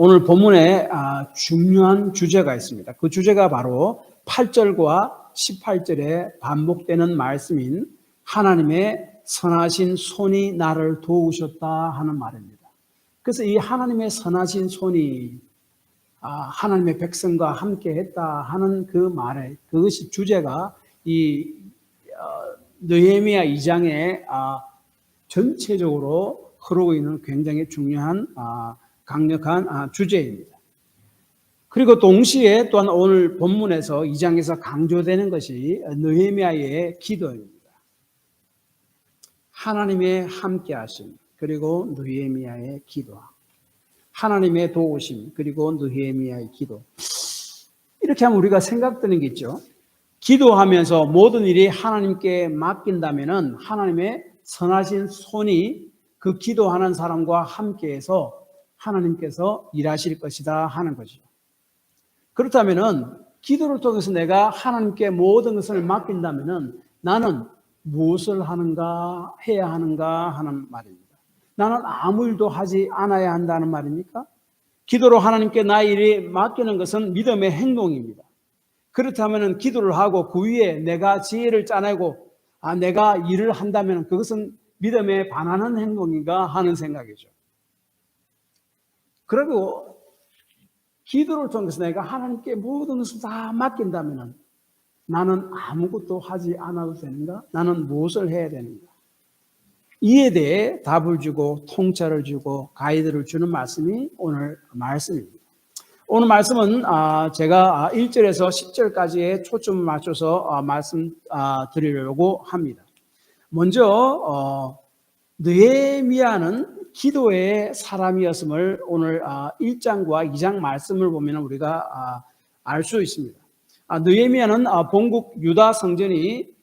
오늘 본문에 중요한 주제가 있습니다. 그 주제가 바로 8절과 18절에 반복되는 말씀인 하나님의 선하신 손이 나를 도우셨다 하는 말입니다. 그래서 이 하나님의 선하신 손이 하나님의 백성과 함께 했다 하는 그 말에, 그것이 주제가 이 느헤미야 2장에 전체적으로 흐르고 있는 굉장히 중요한 강력한 주제입니다. 그리고 동시에 또한 오늘 본문에서 2장에서 강조되는 것이 느헤미야의 기도입니다. 하나님의 함께하심, 그리고 느헤미야의 기도, 하나님의 도우심, 그리고 느헤미야의 기도. 이렇게 하면 우리가 생각드는 게 있죠. 기도하면서 모든 일이 하나님께 맡긴다면은 하나님의 선하신 손이 그 기도하는 사람과 함께해서 하나님께서 일하실 것이다 하는 거죠. 그렇다면은 기도를 통해서 내가 하나님께 모든 것을 맡긴다면은 나는 무엇을 해야 하는가 하는 말입니다. 나는 아무 일도 하지 않아야 한다는 말입니까? 기도로 하나님께 나의 일이 맡기는 것은 믿음의 행동입니다. 그렇다면 기도를 하고 그 위에 내가 지혜를 짜내고 내가 일을 한다면 그것은 믿음에 반하는 행동인가 하는 생각이죠. 그리고 기도를 통해서 내가 하나님께 모든 것을 다 맡긴다면 나는 아무것도 하지 않아도 되는가? 나는 무엇을 해야 되는가? 이에 대해 답을 주고 통찰을 주고 가이드를 주는 말씀이 오늘 말씀입니다. 오늘 말씀은 제가 1절에서 10절까지의 초점을 맞춰서 말씀 드리려고 합니다. 먼저 느헤미야는 기도의 사람이었음을 오늘 1장과 2장 말씀을 보면 우리가 알 수 있습니다. 느헤미야는 본국 유다 성전이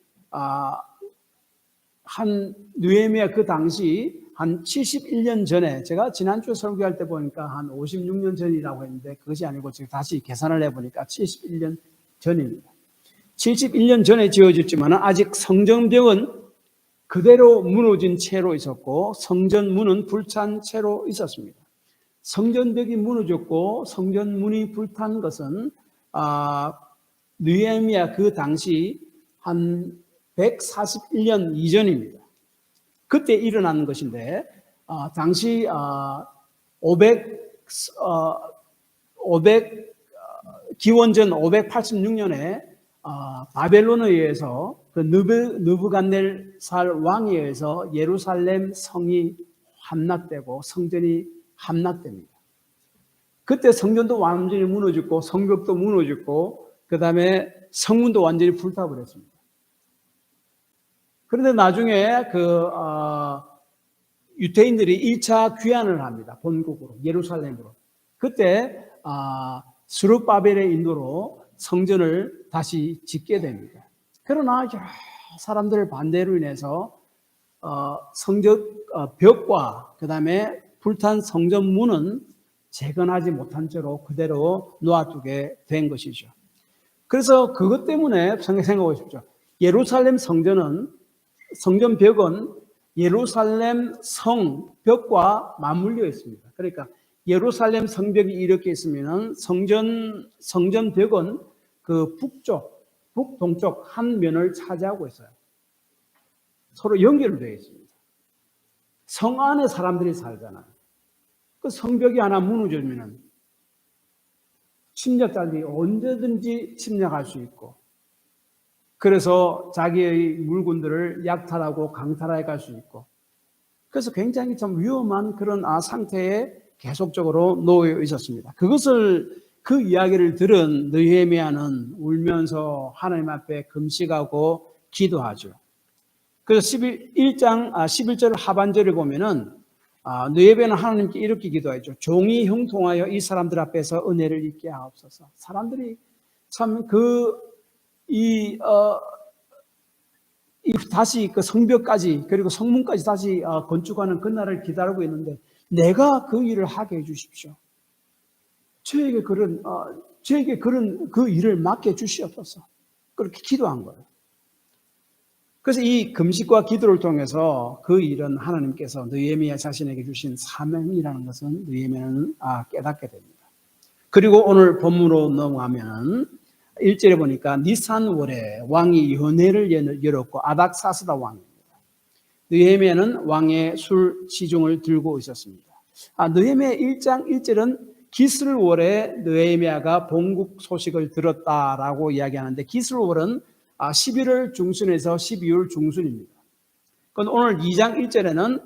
느헤미야 그 당시 한 71년 전에, 제가 지난주에 설교할 때 보니까 한 56년 전이라고 했는데 그것이 아니고 지금 다시 계산을 해보니까 71년 전입니다. 71년 전에 지어졌지만 아직 성전벽은 그대로 무너진 채로 있었고 성전문은 불탄 채로 있었습니다. 성전벽이 무너졌고 성전문이 불탄 것은 느헤미야 그 당시 한 141년 이전입니다. 그때 일어난 것인데 당시 500 기원전 586년에 바벨론에 의해서 그 느부갓네살 왕에 의해서 예루살렘 성이 함락되고 성전이 함락됩니다. 그때 성전도 완전히 무너졌고 성벽도 무너졌고 그 다음에 성문도 완전히 불타버렸습니다. 그런데 나중에 유대인들이 1차 귀환을 합니다. 본국으로, 예루살렘으로. 그때 스룹바벨의 인도로 성전을 다시 짓게 됩니다. 그러나 사람들의 반대로 인해서 성전 벽과 그 다음에 불탄 성전문은 재건하지 못한 채로 그대로 놓아두게 된 것이죠. 그래서 그것 때문에 생각해 보십시오. 예루살렘 성전벽은 예루살렘 성벽과 맞물려 있습니다. 그러니까 예루살렘 성벽이 이렇게 있으면 성전벽은 그 북동쪽 한 면을 차지하고 있어요. 서로 연결되어 있습니다. 성 안에 사람들이 살잖아요. 그 성벽이 하나 무너지면 침략자들이 언제든지 침략할 수 있고, 그래서 자기의 물건들을 약탈하고 강탈해 갈 수 있고, 그래서 굉장히 좀 위험한 그런 상태에 계속적으로 놓여 있었습니다. 그 이야기를 들은 느헤미야는 울면서 하나님 앞에 금식하고 기도하죠. 그래서 1장 11절 하반절을 보면은 느헤미야는 하나님께 이렇게 기도했죠. 종이 형통하여 이 사람들 앞에서 은혜를 입게 하옵소서. 사람들이 참 다시 그 성벽까지 그리고 성문까지 다시 건축하는 그날을 기다리고 있는데 내가 그 일을 하게 해주십시오. 저에게 그런 그 일을 맡겨 주시옵소서. 그렇게 기도한 거예요. 그래서 이 금식과 기도를 통해서 그 일은 하나님께서 느헤미야 자신에게 주신 사명이라는 것은 느헤미야는 깨닫게 됩니다. 그리고 오늘 본문으로 넘어가면 1절에 보니까 니산월에 왕이 연회를 열었고 아닥사스다 왕입니다. 느헤미야는 왕의 술 시중을 들고 있었습니다. 느헤미야 1장 1절은 기슬월에 느헤미야가 본국 소식을 들었다라고 이야기하는데 기슬월은 11월 중순에서 12월 중순입니다. 그건 오늘 2장 1절에는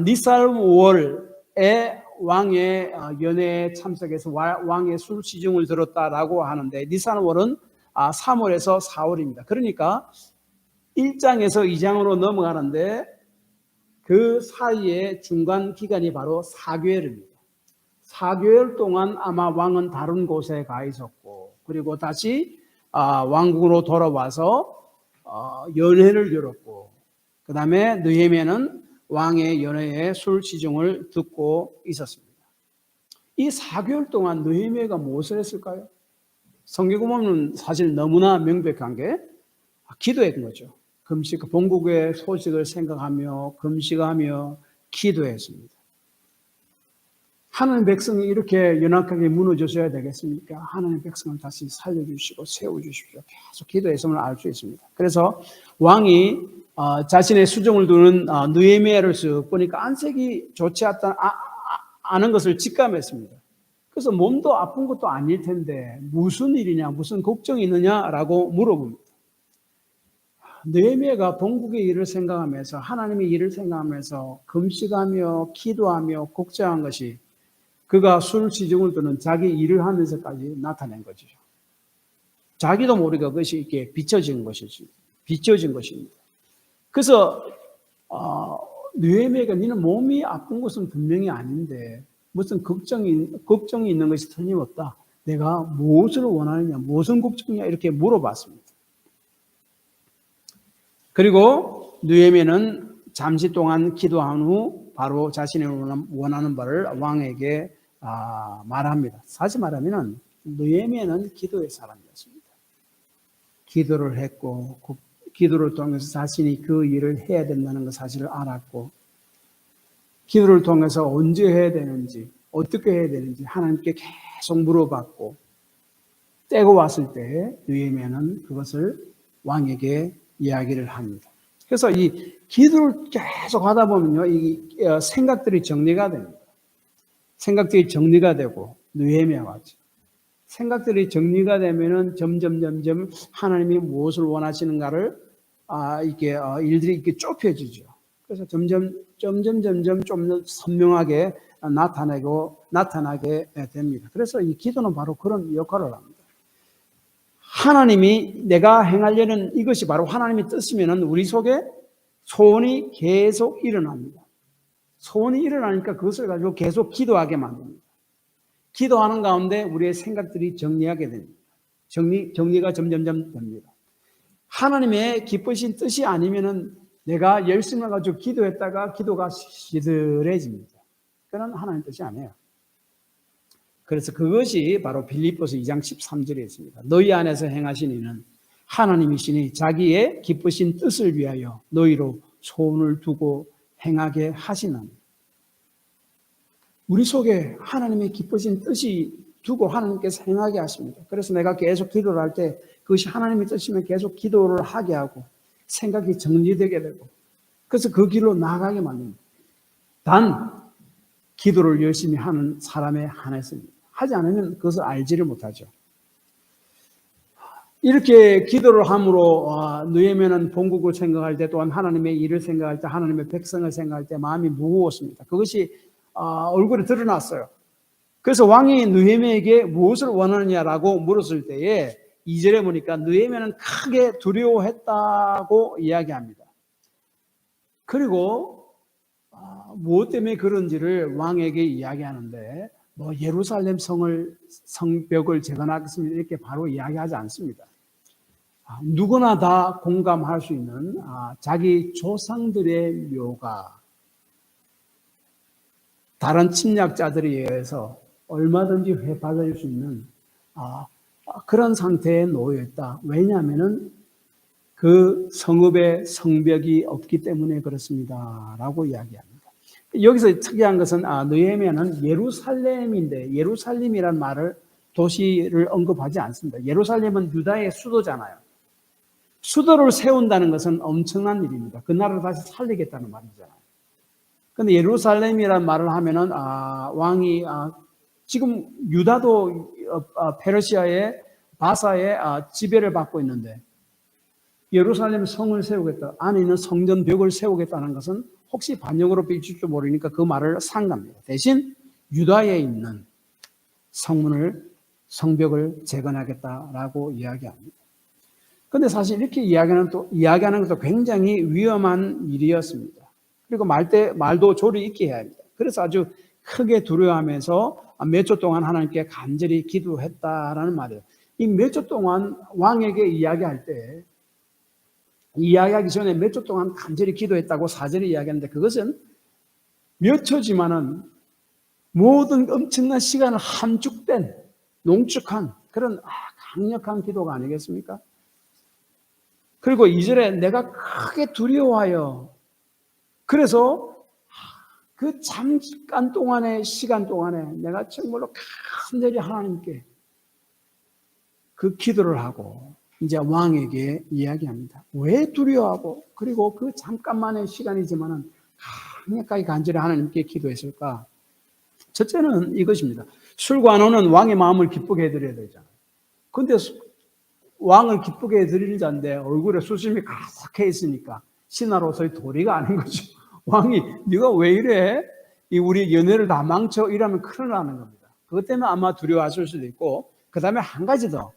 니살월에 왕의 연회에 참석해서 왕의 술 시중을 들었다라고 하는데 니산월은 3월에서 4월입니다. 그러니까 1장에서 2장으로 넘어가는데 그 사이에 중간 기간이 바로 4개월입니다. 4개월 동안 아마 왕은 다른 곳에 가 있었고 그리고 다시 왕국으로 돌아와서 연회를 열었고 그 다음에 느헤미야는 왕의 연회에 술 시중을 듣고 있었습니다. 이 4개월 동안 느헤미야가 무엇을 했을까요? 성경 보면 사실 너무나 명백한 게 기도했던 거죠. 본국의 소식을 생각하며 금식하며 기도했습니다. 하나님 백성이 이렇게 연약하게 무너져서야 되겠습니까? 하나님 백성을 다시 살려주시고 세워주십시오. 계속 기도했음을 알 수 있습니다. 그래서 왕이 자신의 수종을 두는 느헤미야를 쓱 보니까 안색이 좋지 않은 것을 직감했습니다. 그래서 몸도 아픈 것도 아닐 텐데 무슨 일이냐, 무슨 걱정이 있느냐라고 물어봅니다. 느헤미야가 본국의 일을 생각하면서 하나님의 일을 생각하면서 금식하며 기도하며 걱정한 것이 그가 술 시중을 두는 자기 일을 하면서까지 나타낸 거죠. 자기도 모르게 그것이 이렇게 비춰진 것입니다. 그래서 느헤미야가 너는 몸이 아픈 것은 분명히 아닌데 무슨 걱정이 있는 것이 틀림없다. 내가 무엇을 원하느냐, 무슨 걱정이냐 이렇게 물어봤습니다. 그리고 느헤미야는 잠시 동안 기도한 후 바로 자신이 원하는 바를 왕에게 말합니다. 사실 말하면 느헤미야는 기도의 사람이었습니다. 기도를 했고 기도를 통해서 자신이 그 일을 해야 된다는 그 사실을 알았고 기도를 통해서 언제 해야 되는지 어떻게 해야 되는지 하나님께 계속 물어봤고 때가 왔을 때 느헤미야는 그것을 왕에게 이야기를 합니다. 그래서 이 기도를 계속 하다 보면요, 이 생각들이 정리가 됩니다. 생각들이 정리가 되고 느헤미야와 같이 생각들이 정리가 되면은 점점 하나님이 무엇을 원하시는가를 이게 일들이 이렇게 좁혀지죠. 그래서 점점 좀 더 선명하게 나타나게 됩니다. 그래서 이 기도는 바로 그런 역할을 합니다. 하나님이 내가 행하려는 이것이 바로 하나님의 뜻이면은 우리 속에 소원이 계속 일어납니다. 소원이 일어나니까 그것을 가지고 계속 기도하게 만듭니다. 기도하는 가운데 우리의 생각들이 정리하게 됩니다. 정리가 점점 됩니다. 하나님의 기쁘신 뜻이 아니면은 내가 열심히 가지고 기도했다가 기도가 시들해집니다. 그건 하나님 뜻이 아니에요. 그래서 그것이 바로 빌립보서 2장 13절에 있습니다. 너희 안에서 행하신 이는 하나님이시니 자기의 기쁘신 뜻을 위하여 너희로 소원을 두고 행하게 하시나니. 우리 속에 하나님의 기쁘신 뜻이 두고 하나님께서 행하게 하십니다. 그래서 내가 계속 기도를 할 때 그것이 하나님의 뜻이면 계속 기도를 하게 하고 생각이 정리되게 되고 그래서 그 길로 나아가게 만듭니다. 단 기도를 열심히 하는 사람에 한해서입니다. 하지 않으면 그것을 알지를 못하죠. 이렇게 기도를 함으로 느헤미야는 본국을 생각할 때 또한 하나님의 일을 생각할 때 하나님의 백성을 생각할 때 마음이 무거웠습니다. 그것이 얼굴에 드러났어요. 그래서 왕이 느헤미야에게 무엇을 원하느냐라고 물었을 때에 2절에 보니까 느헤미야는 크게 두려워했다고 이야기합니다. 그리고 무엇 때문에 그런지를 왕에게 이야기하는데 예루살렘 성벽을 재건하겠습니다 이렇게 바로 이야기하지 않습니다. 누구나 다 공감할 수 있는 자기 조상들의 묘가 다른 침략자들에 의해서 얼마든지 회파될 수 있는 그런 상태에 놓여 있다. 왜냐하면은 그 성읍의 성벽이 없기 때문에 그렇습니다. 라고 이야기합니다. 여기서 특이한 것은 느헤미야는 예루살렘인데 예루살렘이란 말을 도시를 언급하지 않습니다. 예루살렘은 유다의 수도잖아요. 수도를 세운다는 것은 엄청난 일입니다. 그 나라를 다시 살리겠다는 말이잖아요. 근데 예루살렘이라는 말을 하면은, 왕이, 지금 유다도 페르시아의 바사의 지배를 받고 있는데, 예루살렘 성을 세우겠다, 안에 있는 성전 벽을 세우겠다는 것은 혹시 반역으로 비칠지 모르니까 그 말을 산 겁니다. 대신 유다에 있는 성벽을 재건하겠다라고 이야기합니다. 근데 사실 이렇게 이야기하는 것도 굉장히 위험한 일이었습니다. 그리고 말도 조리 있게 해야 합니다. 그래서 아주 크게 두려워하면서 몇 주 동안 하나님께 간절히 기도했다라는 말이에요. 이 몇 주 동안 왕에게 이야기하기 전에 몇 주 동안 간절히 기도했다고 사절이 이야기하는데, 그것은 몇 초지만은 모든 엄청난 시간을 함축된 농축한 그런 강력한 기도가 아니겠습니까? 그리고 2절에 내가 크게 두려워하여, 그래서 그 잠깐 동안의 시간 동안에 내가 정말로 간절히 하나님께 그 기도를 하고 이제 왕에게 이야기합니다. 왜 두려워하고, 그리고 그 잠깐만의 시간이지만은 강력하게 간절히 하나님께 기도했을까? 첫째는 이것입니다. 술관원은 왕의 마음을 기쁘게 해드려야 되잖아요. 근데 왕을 기쁘게 해드릴 자인데 얼굴에 수심이 가득해 있으니까 신하로서의 도리가 아닌 거죠. 왕이 네가 왜 이래? 우리 연애를 다 망쳐? 이러면 큰일 나는 겁니다. 그것 때문에 아마 두려워하실 수도 있고, 그 다음에 한 가지 더.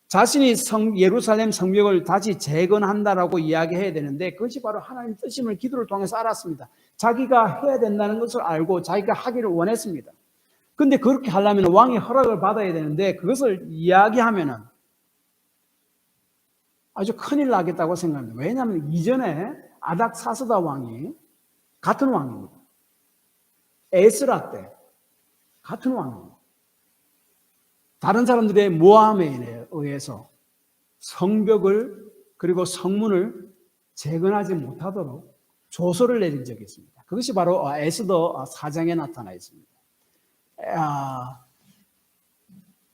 자신이 예루살렘 성벽을 다시 재건한다라고 이야기해야 되는데, 그것이 바로 하나님 뜻임을 기도를 통해서 알았습니다. 자기가 해야 된다는 것을 알고 자기가 하기를 원했습니다. 근데 그렇게 하려면 왕의 허락을 받아야 되는데, 그것을 이야기하면은 아주 큰일 나겠다고 생각합니다. 왜냐하면 이전에 아닥사스다 왕이 같은 왕입니다. 에스라 때 같은 왕입니다. 다른 사람들의 모함에 의해서 성벽을 그리고 성문을 재건하지 못하도록 조서를 내린 적이 있습니다. 그것이 바로 에스더 4장에 나타나 있습니다.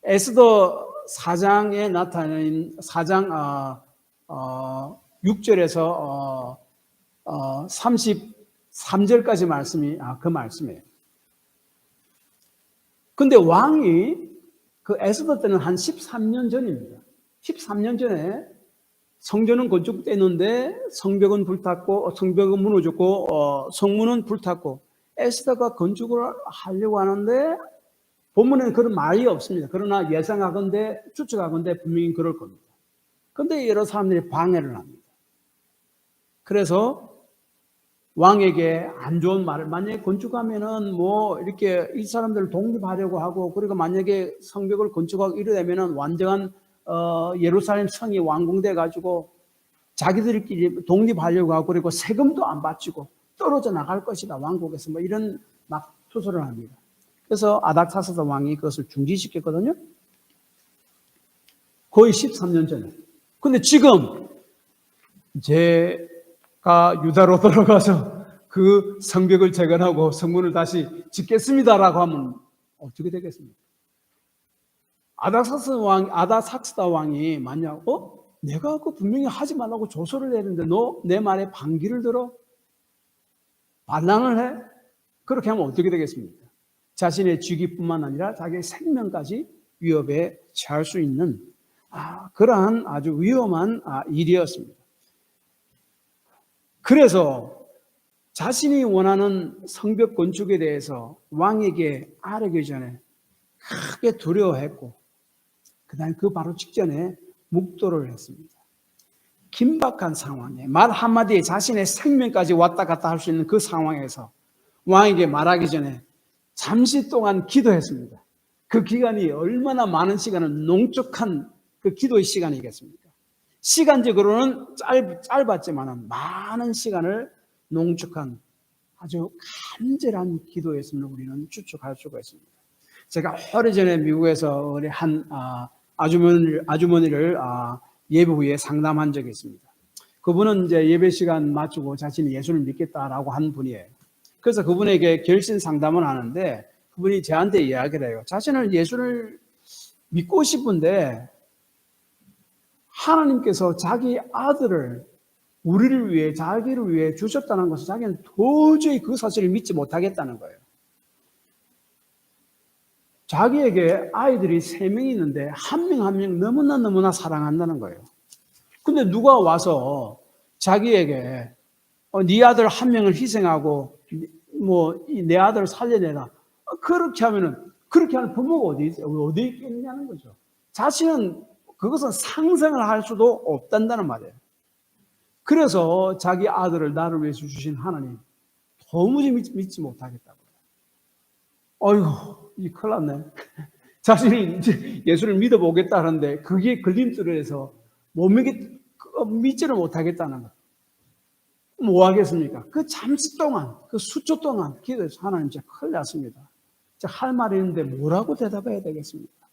에스더 4장에 나타난 4장 6절에서 33절까지 말씀이 그 말씀이에요. 근데 왕이 그 에스더 때는 한 13년 전입니다. 13년 전에 성전은 건축됐는데 성벽은 불탔고, 성벽은 무너졌고, 성문은 불탔고, 에스더가 건축을 하려고 하는데 본문에는 그런 말이 없습니다. 그러나 예상하건대, 추측하건대 분명히 그럴 겁니다. 그런데 여러 사람들이 방해를 합니다. 그래서 왕에게 안 좋은 말을, 만약에 건축하면은 이렇게 이 사람들을 독립하려고 하고, 그리고 만약에 성벽을 건축하고 이러려면은 완전한 예루살렘 성이 완공돼 가지고 자기들끼리 독립하려고 하고, 그리고 세금도 안 바치고 떨어져 나갈 것이다, 왕국에서. 이런 막 투서를 합니다. 그래서 아닥사스다 왕이 그것을 중지시켰거든요. 거의 13년 전에. 근데 지금 제가 유다로 돌아가서 그 성벽을 재건하고 성문을 다시 짓겠습니다라고 하면 어떻게 되겠습니까? 아닥사스다 왕이 만약 내가 그 분명히 하지 말라고 조서를 내는데 너 내 말에 반기를 들어? 반항을 해? 그렇게 하면 어떻게 되겠습니까? 자신의 직위뿐만 아니라 자기의 생명까지 위협에 처할 수 있는 그러한 아주 위험한 일이었습니다. 그래서 자신이 원하는 성벽 건축에 대해서 왕에게 아뢰기 전에 크게 두려워했고, 그 다음에 그 바로 직전에 묵도를 했습니다. 긴박한 상황에 말 한마디에 자신의 생명까지 왔다 갔다 할 수 있는 그 상황에서 왕에게 말하기 전에 잠시 동안 기도했습니다. 그 기간이 얼마나 많은 시간을 농축한 그 기도의 시간이겠습니까? 시간적으로는 짧았지만 많은 시간을 농축한 아주 간절한 기도였음을 우리는 추측할 수가 있습니다. 제가 오래전에 미국에서 우리 한 아주머니를 예배 후에 상담한 적이 있습니다. 그분은 이제 예배 시간 마치고 자신이 예수를 믿겠다라고 한 분이에요. 그래서 그분에게 결심 상담을 하는데 그분이 저한테 이야기를 해요. 자신을 예수를 믿고 싶은데 하나님께서 자기 아들을 우리를 위해, 자기를 위해 주셨다는 것을 자기는 도저히 그 사실을 믿지 못하겠다는 거예요. 자기에게 아이들이 3명이 있는데 한 명 한 명 너무나 사랑한다는 거예요. 근데 누가 와서 자기에게 네 아들 한 명을 희생하고 내 아들을 살려내라. 그렇게 하는 부모가 어디 있겠냐는 거죠. 자신은 그것은 상상을 할 수도 없단다는 말이에요. 그래서 자기 아들을 나를 위해서 주신 하나님 도무지 믿지 못하겠다고요. 어이구, 이 큰일 났네. 자신이 이제 예수를 믿어보겠다 하는데 그게 걸림돌을 해서 믿지를 못하겠다는 거예요. 뭐 하겠습니까? 그 잠시 동안, 그 수초 동안 기도해서 하나님 진짜 큰일 났습니다. 할 말이 있는데 뭐라고 대답해야 되겠습니까?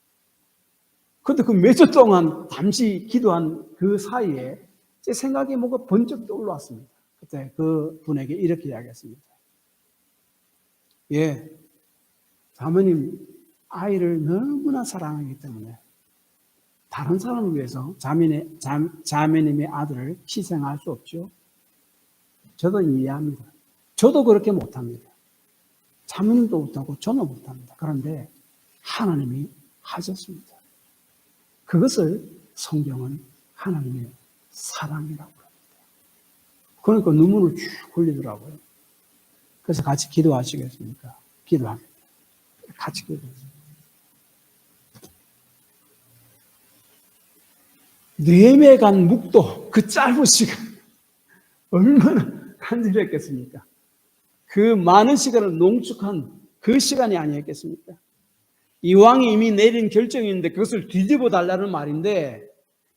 근데 그 몇 주 동안 잠시 기도한 그 사이에 제 생각에 뭐가 번쩍 떠올랐습니다. 그때 그 분에게 이렇게 이야기했습니다. 예, 사모님 아이를 너무나 사랑하기 때문에 다른 사람을 위해서 자매님의 아들을 희생할 수 없죠. 저도 이해합니다. 저도 그렇게 못합니다. 자매님도 못하고 저는 못합니다. 그런데 하나님이 하셨습니다. 그것을 성경은 하나님의 사랑이라고 합니다. 그러니까 눈물을 쭉 흘리더라고요. 그래서 같이 기도하시겠습니까? 기도합니다. 같이 기도하십니다. 느헤미야에 간 묵도 그 짧은 시간 얼마나 간절했겠습니까? 그 많은 시간을 농축한 그 시간이 아니었겠습니까? 이 왕이 이미 내린 결정인데 그것을 뒤집어 달라는 말인데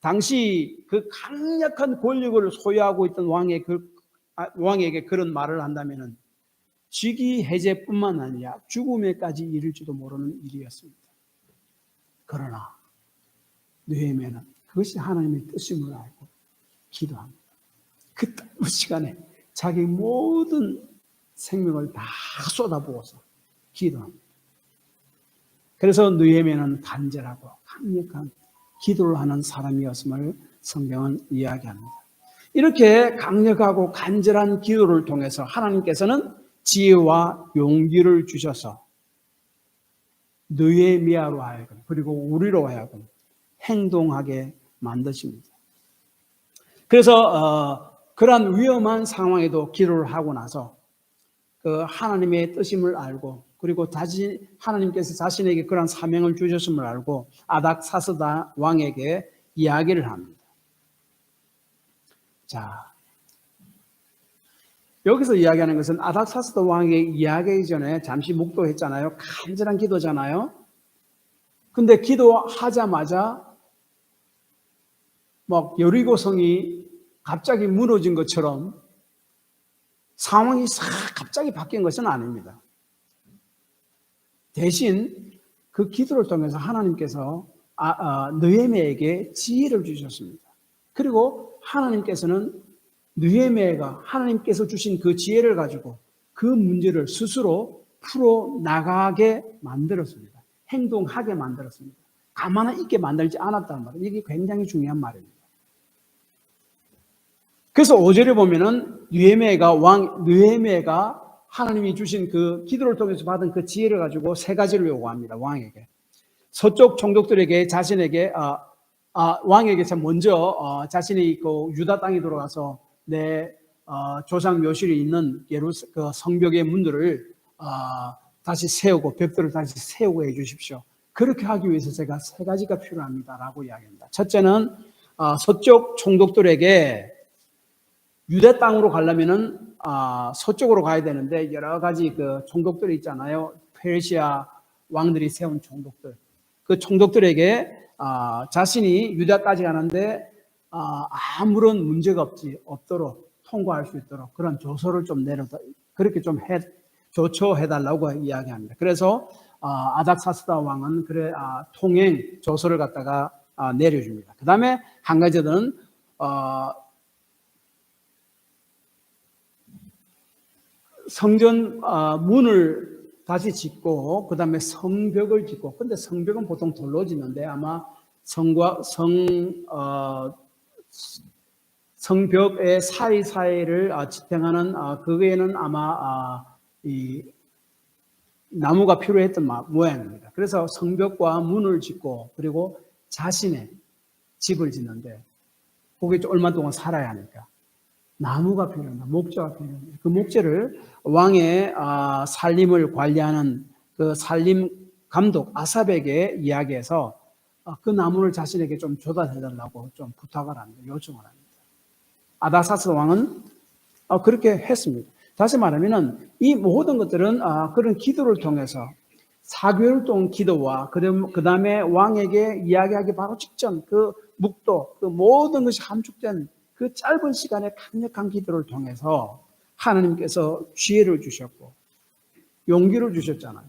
당시 그 강력한 권력을 소유하고 있던 왕에게 그런 말을 한다면 직위 해제뿐만 아니라 죽음에까지 이를지도 모르는 일이었습니다. 그러나 느헤미야는 그것이 하나님의 뜻임을 알고 기도합니다. 그 짧은 시간에 자기 모든 생명을 다 쏟아부어서 기도합니다. 그래서 느헤미야는 간절하고 강력한 기도를 하는 사람이었음을 성경은 이야기합니다. 이렇게 강력하고 간절한 기도를 통해서 하나님께서는 지혜와 용기를 주셔서 느헤미야로 하여금 그리고 우리로 하여금 행동하게 만드십니다. 그래서 그러한 위험한 상황에도 기도를 하고 나서 그 하나님의 뜻임을 알고 그리고 하나님께서 자신에게 그런 사명을 주셨음을 알고 아닥사스다 왕에게 이야기를 합니다. 자, 여기서 이야기하는 것은 아닥사스다 왕에게 이야기하기 전에 잠시 묵도했잖아요. 간절한 기도잖아요. 근데 기도하자마자 막 여리고성이 갑자기 무너진 것처럼 상황이 싹 갑자기 바뀐 것은 아닙니다. 대신 그 기도를 통해서 하나님께서 느헤미야에게 지혜를 주셨습니다. 그리고 하나님께서는 느헤미야가 하나님께서 주신 그 지혜를 가지고 그 문제를 스스로 풀어나가게 만들었습니다. 행동하게 만들었습니다. 가만히 있게 만들지 않았다는 말이에요. 이게 굉장히 중요한 말입니다. 그래서 5절에 보면은 느헤미야가 하나님이 주신 그 기도를 통해서 받은 그 지혜를 가지고 3가지를 요구합니다. 왕에게. 서쪽 총독들에게 왕에게 먼저 자신이 그 유다 땅에 들어가서 내 조상 묘실이 있는 그 성벽의 문들을 다시 세우고 벽들을 다시 세우고 해 주십시오. 그렇게 하기 위해서 제가 3가지가 필요합니다라고 이야기합니다. 첫째는 서쪽 총독들에게 유대 땅으로 가려면은 서쪽으로 가야 되는데 여러 가지 그 총독들이 있잖아요. 페르시아 왕들이 세운 총독들. 그 총독들에게 자신이 유다까지 가는데 아무런 문제가 없도록 통과할 수 있도록 그런 조서를 좀 그렇게 좀 조처해달라고 이야기합니다. 그래서 아닥사스다 왕은 통행 조서를 갖다가 내려줍니다. 그 다음에 한 가지는 성전 문을 다시 짓고 그 다음에 성벽을 짓고, 근데 성벽은 보통 돌로 짓는데 아마 성벽의 사이사이를 지탱하는 그 외에는 아마 이 나무가 필요했던 모양입니다. 그래서 성벽과 문을 짓고 그리고 자신의 집을 짓는데 거기 얼마 동안 살아야 하니까 나무가 필요합니다. 목재가 필요합니다. 그 목재를 왕의 살림을 관리하는 그 살림 감독 아삽에게 이야기해서 그 나무를 자신에게 좀 조달해달라고 좀 부탁을 합니다. 요청을 합니다. 아닥사스 왕은 그렇게 했습니다. 다시 말하면은 이 모든 것들은 그런 기도를 통해서 4개월 동안 기도와 그 다음에 왕에게 이야기하기 바로 직전 그 묵도, 그 모든 것이 함축된 그 짧은 시간에 강력한 기도를 통해서 하나님께서 지혜를 주셨고 용기를 주셨잖아요.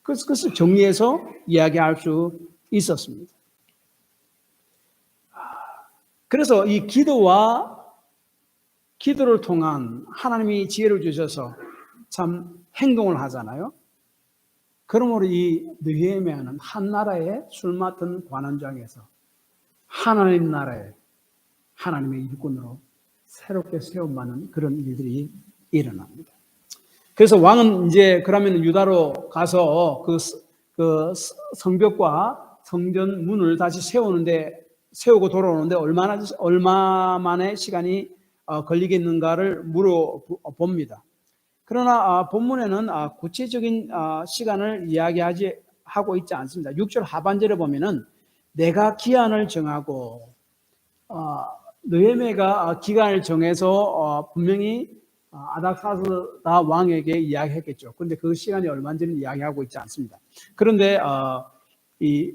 그래서 그것을 정리해서 이야기할 수 있었습니다. 그래서 이 기도를 통한 하나님이 지혜를 주셔서 참 행동을 하잖아요. 그러므로 이 느헤미야는 한 나라의 술 맡은 관원장에서 하나님 나라에 하나님의 일꾼으로 새롭게 세움받는 그런 일들이 일어납니다. 그래서 왕은 이제 그러면 유다로 가서 그 성벽과 성전 문을 다시 세우고 돌아오는데 얼마 만에 시간이 걸리겠는가를 물어봅니다. 그러나 본문에는 구체적인 시간을 이야기하고 있지 않습니다. 6절 하반절에 보면은 내가 기한을 정하고 느헤미야가 기간을 정해서 분명히 아닥사스다 왕에게 이야기했겠죠. 그런데 그 시간이 얼마인지는 이야기하고 있지 않습니다. 그런데 이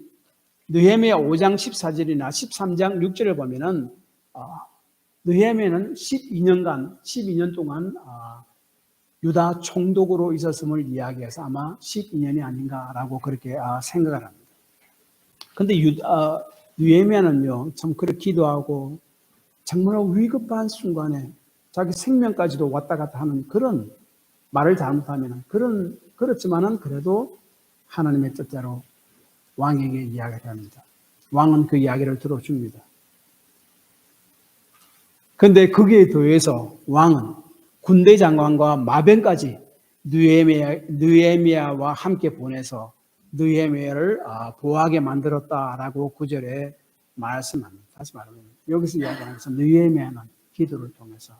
느헤미야 5장 14절이나 13장 6절을 보면은 느헤미야는 12년 동안 유다 총독으로 있었음을 이야기해서 아마 12년이 아닌가라고 그렇게 생각을 합니다. 그런데 느헤미야는요, 참 그렇게 기도하고 정말 위급한 순간에 자기 생명까지도 왔다 갔다 하는 그런 말을 잘못하면 그렇지만은 그래도 하나님의 뜻대로 왕에게 이야기를 합니다. 왕은 그 이야기를 들어줍니다. 그런데 거기에 더해서 왕은 군대 장관과 마병까지 느헤미야와 함께 보내서 느헤미야를 보호하게 만들었다라고 9절에 말씀합니다. 다시 말하면 여기서 이야기하는 것은 느헤미야는 기도를 통해서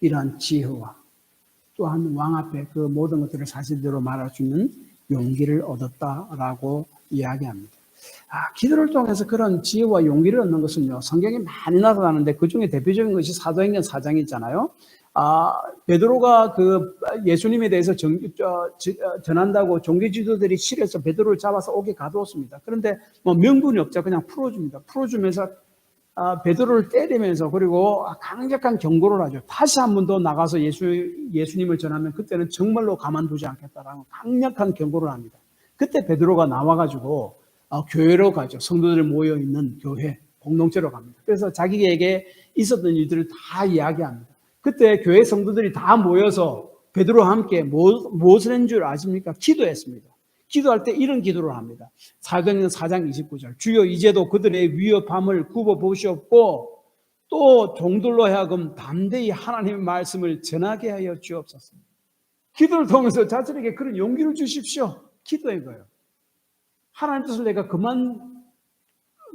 이러한 지혜와 또한 왕 앞에 그 모든 것들을 사실대로 말할 수 있는 용기를 얻었다라고 이야기합니다. 기도를 통해서 그런 지혜와 용기를 얻는 것은요, 성경에 많이 나타나는데 그 중에 대표적인 것이 사도행전 4장이 있잖아요. 베드로가 그 예수님에 대해서 전한다고 종교 지도들이 실에서 베드로를 잡아서 옥에 가두었습니다. 그런데 뭐 명분이 없죠. 그냥 풀어줍니다. 풀어주면서 베드로를 때리면서 그리고 강력한 경고를 하죠. 다시 한 번 더 나가서 예수님을 전하면 그때는 정말로 가만두지 않겠다라는 강력한 경고를 합니다. 그때 베드로가 나와가지고 교회로 가죠. 성도들 모여있는 교회, 공동체로 갑니다. 그래서 자기에게 있었던 일들을 다 이야기합니다. 그때 교회 성도들이 다 모여서 베드로와 함께 무엇을 한 줄 아십니까? 기도했습니다. 기도할 때 이런 기도를 합니다. 사도행전 4장 29절. 주여 이제도 그들의 위협함을 굽어보시옵고 또 종들로 하여금 담대히 하나님의 말씀을 전하게 하여 주옵소서. 기도를 통해서 자신에게 그런 용기를 주십시오. 기도해 거예요. 하나님 뜻을 내가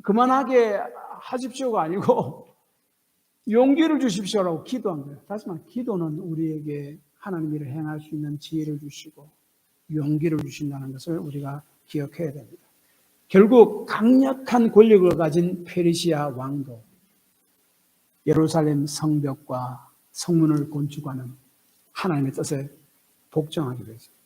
그만하게 하십시오가 아니고 용기를 주십시오라고 기도한 거예요. 다시 말해 기도는 우리에게 하나님 일을 행할 수 있는 지혜를 주시고 용기를 주신다는 것을 우리가 기억해야 됩니다. 결국 강력한 권력을 가진 페르시아 왕도 예루살렘 성벽과 성문을 건축하는 하나님의 뜻에 복종하게 되었습니다.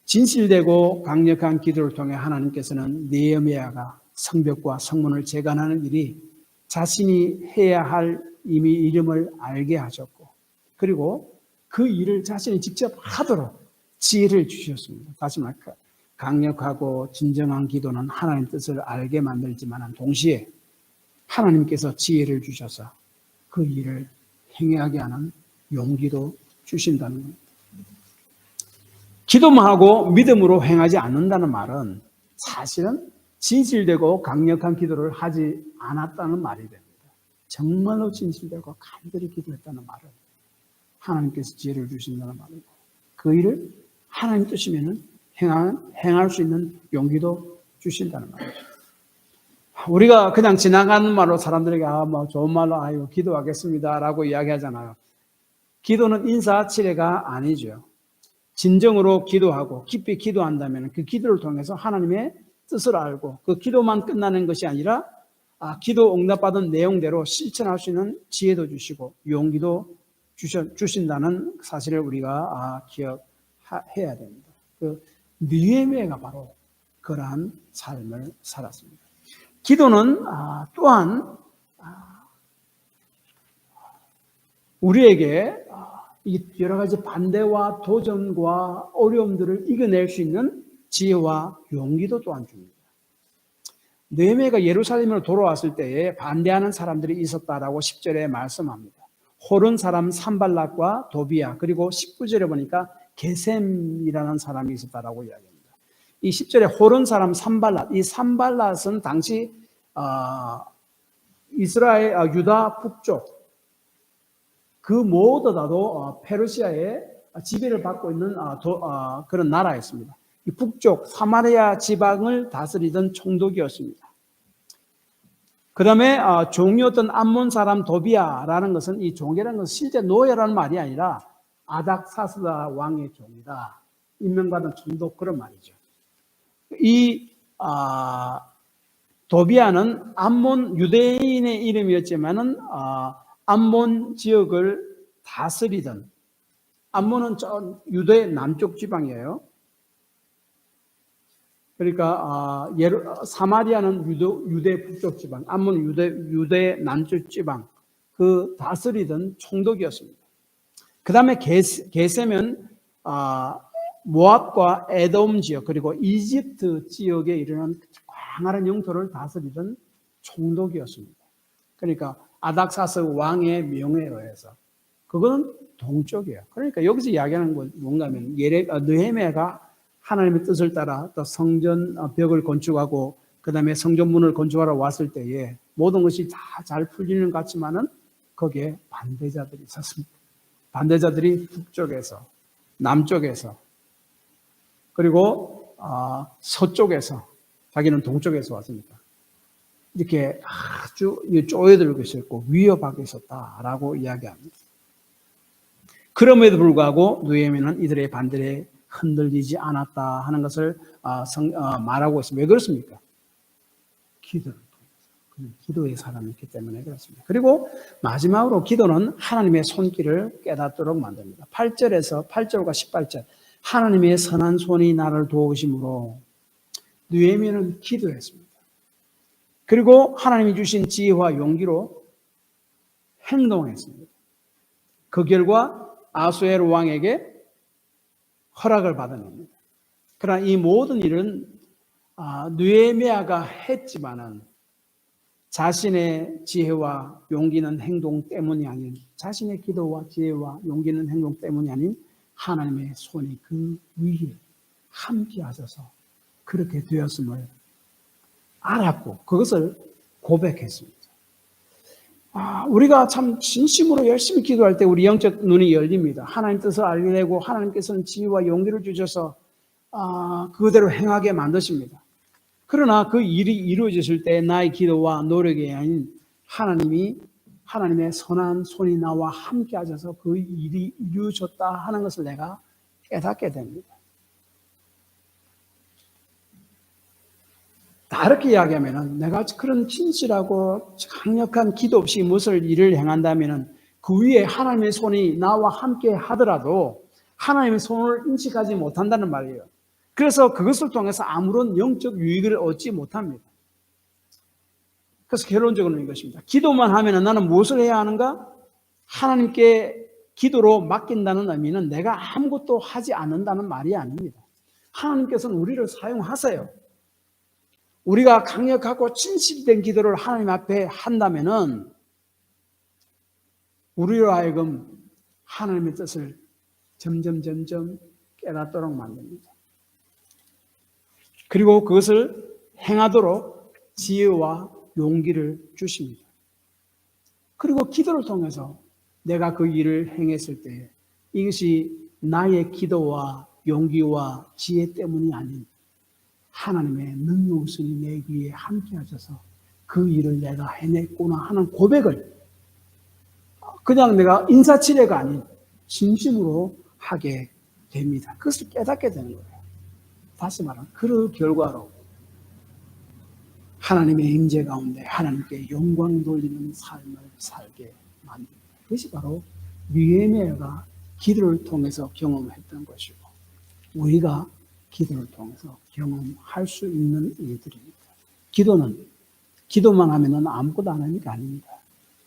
진실되고 강력한 기도를 통해 하나님께서는 느헤미야가 성벽과 성문을 재건하는 일이 자신이 해야 할 이미 이름을 알게 하셨고 그리고 그 일을 자신이 직접 하도록 지혜를 주셨습니다. 다시 말해 강력하고 진정한 기도는 하나님 뜻을 알게 만들지만 동시에 하나님께서 지혜를 주셔서 그 일을 행하게 하는 용기도 주신다는 겁니다. 기도만 하고 믿음으로 행하지 않는다는 말은 사실은 진실되고 강력한 기도를 하지 않았다는 말이 됩니다. 정말로 진실되고 간절히 기도했다는 말은 하나님께서 지혜를 주신다는 말이고, 그 일을 하나님 뜻이면 행할 수 있는 용기도 주신다는 말이죠. 우리가 그냥 지나가는 말로 사람들에게 좋은 말로 기도하겠습니다 라고 이야기하잖아요. 기도는 인사치레가 아니죠. 진정으로 기도하고 깊이 기도한다면 그 기도를 통해서 하나님의 뜻을 알고 그 기도만 끝나는 것이 아니라 기도 응답받은 내용대로 실천할 수 있는 지혜도 주시고 용기도 주신다는 사실을 우리가 기억해야 됩니다. 그 느헤미야가 바로 그러한 삶을 살았습니다. 기도는 또한 우리에게 여러 가지 반대와 도전과 어려움들을 이겨낼 수 있는 지혜와 용기도 또한 줍니다. 느헤미야가 예루살렘으로 돌아왔을 때에 반대하는 사람들이 있었다라고 10절에 말씀합니다. 호른 사람 산발락과 도비야, 그리고 19절에 보니까 게셈이라는 사람이 있었다라고 이야기합니다. 이 10절에 호른 사람 산발락, 이 산발락은 당시 이스라엘 유다 북쪽 그 무엇보다도 페르시아의 지배를 받고 있는 그런 나라였습니다. 이 북쪽 사마리아 지방을 다스리던 총독이었습니다. 그 다음에 종이었던 암몬 사람 도비아라는 것은, 이 종이라는 것은 실제 노예라는 말이 아니라 아닥사스다 왕의 종이다, 임명받은 총독, 그런 말이죠. 이 도비아는 암몬 유대인의 이름이었지만은 암몬 지역을 다스리던, 암몬은 유대 남쪽 지방이에요. 그러니까 사마리아는 유대 북쪽 지방, 암몬은 유대 남쪽 지방, 그 다스리던 총독이었습니다. 그 다음에 게셈은 모압과 에돔 지역, 그리고 이집트 지역에 이르는 광활한 영토를 다스리던 총독이었습니다. 그러니까 아닥사스 왕의 명에 의해서, 그건 동쪽이에요. 그러니까 여기서 이야기하는 건 뭔가 하면 느헤미야가 하나님의 뜻을 따라 또 성전 벽을 건축하고 그 다음에 성전문을 건축하러 왔을 때에 모든 것이 다 잘 풀리는 것 같지만은 거기에 반대자들이 있었습니다. 반대자들이 북쪽에서, 남쪽에서, 그리고 서쪽에서, 자기는 동쪽에서 왔으니까 이렇게 아주 쪼여들고 있었고 위협하고 있었다라고 이야기합니다. 그럼에도 불구하고 느헤미야는 이들의 반대에 흔들리지 않았다 하는 것을 말하고 있습니다. 왜 그렇습니까? 기도를 통해서. 그는 기도의 사람이기 때문에 그렇습니다. 그리고 마지막으로 기도는 하나님의 손길을 깨닫도록 만듭니다. 8절과 18절, 하나님의 선한 손이 나를 도우심으로 느헤미야는 기도했습니다. 그리고 하나님이 주신 지혜와 용기로 행동했습니다. 그 결과 아수에로 왕에게 허락을 받아냅니다. 그러나 이 모든 일은 느헤미야가 했지만은 자신의 지혜와 용기는 행동 때문이 아닌, 자신의 기도와 지혜와 용기는 행동 때문이 아닌 하나님의 손이 그 위에 함께 하셔서 그렇게 되었음을 알았고 그것을 고백했습니다. 우리가 참 진심으로 열심히 기도할 때 우리 영적 눈이 열립니다. 하나님 뜻을 알게 되고 하나님께서는 지혜와 용기를 주셔서 그대로 행하게 만드십니다. 그러나 그 일이 이루어졌을 때 나의 기도와 노력이 아닌 하나님의 선한 손이 나와 함께 하셔서 그 일이 이루어졌다 하는 것을 내가 깨닫게 됩니다. 다르게 이야기하면 내가 그런 진실하고 강력한 기도 없이 무엇을 일을 행한다면 그 위에 하나님의 손이 나와 함께 하더라도 하나님의 손을 인식하지 못한다는 말이에요. 그래서 그것을 통해서 아무런 영적 유익을 얻지 못합니다. 그래서 결론적으로는 이것입니다. 기도만 하면 나는 무엇을 해야 하는가? 하나님께 기도로 맡긴다는 의미는 내가 아무것도 하지 않는다는 말이 아닙니다. 하나님께서는 우리를 사용하세요. 우리가 강력하고 진실된 기도를 하나님 앞에 한다면은 우리로 하여금 하나님의 뜻을 점점 깨닫도록 만듭니다. 그리고 그것을 행하도록 지혜와 용기를 주십니다. 그리고 기도를 통해서 내가 그 일을 행했을 때 이것이 나의 기도와 용기와 지혜 때문이 아닌 하나님의 능력으로 내 위에 함께 하셔서 그 일을 내가 해냈구나 하는 고백을 그냥 내가 인사치레가 아닌 진심으로 하게 됩니다. 그것을 깨닫게 되는 거예요. 다시 말하면 그 결과로 하나님의 임재 가운데 하나님께 영광 돌리는 삶을 살게 만듭니다. 그것이 바로 느헤미야가 기도를 통해서 경험했던 것이고 우리가 기도를 통해서 경험할 수 있는 일들입니다. 기도만 하면 아무것도 안 하는 게 아닙니다.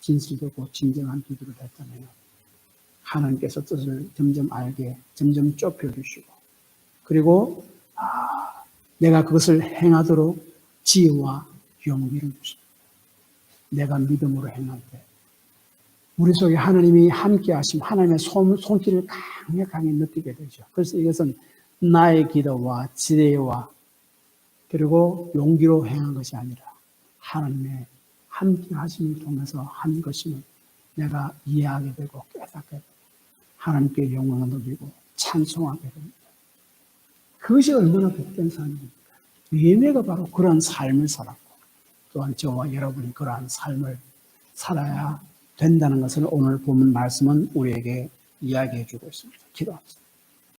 진실되고 진정한 기도를 했다면 하나님께서 뜻을 점점 알게 점점 좁혀주시고 그리고 내가 그것을 행하도록 지혜와 용기를 주십니다. 내가 믿음으로 행할 때 우리 속에 하나님이 함께 하심 하나님의 손길을 강력하게 느끼게 되죠. 그래서 이것은 나의 기도와 지혜와 그리고 용기로 행한 것이 아니라 하나님의 함께 하심을 통해서 한 것임을 내가 이해하게 되고 깨닫게 되고 하나님께 영광을 돌리고 찬송하게 됩니다. 그것이 얼마나 복된 삶입니까? 느헤미야가 바로 그러한 삶을 살았고 또한 저와 여러분이 그러한 삶을 살아야 된다는 것을 오늘 본문 말씀은 우리에게 이야기해 주고 있습니다. 기도합시다.